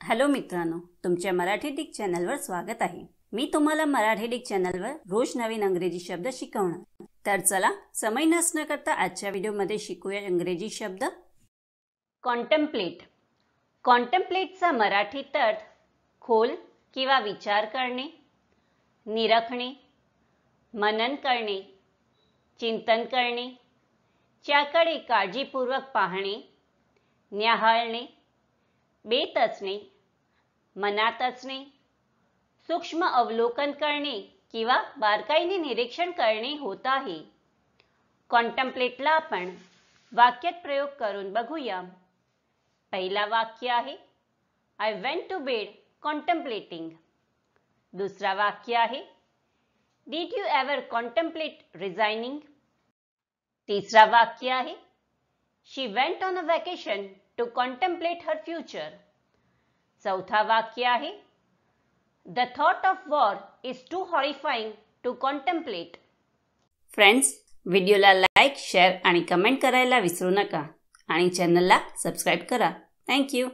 Hello मित्रांनो, तुमच्या Marathi Dick चॅनलवर स्वागत आहे। मी तुम्हाला मराठी डिक चॅनलवर रोज नवीन इंग्रजी शब्द शिकवणार। तर चला समय नष्ट न करता आजच्या व्हिडिओमध्ये शिकूया इंग्रजी शब्द। कॉन्टेम्प्लेट। कॉन्टेम्प्लेटचा मराठीत अर्थ खोल किंवा विचार करणे, निरखणे, मनन करणे, चिंतन करणे, त्याकडे काळजीपूर्वक पाहणे, न्याहाळणे, बेत असणे, मनात असणे, सूक्ष्म अवलोकन करणे किंवा बारकाईने निरीक्षण करणे होत आहे। कॉन्टेम्प्लेटला आपण वाक्यात प्रयोग करून बघूया। पहिला वाक्य आहे I went to bed contemplating. दुसरा वाक्य आहे did you ever contemplate resigning. तिसरा वाक्य आहे she went on a vacation to contemplate her future. चौथा वाक्य आहे the thought of war is too horrifying to contemplate. Friends, व्हिडिओला लाईक, शेअर आणि कमेंट करायला विसरू नका आणि चॅनलला सबस्क्राईब करा। थँक्यू।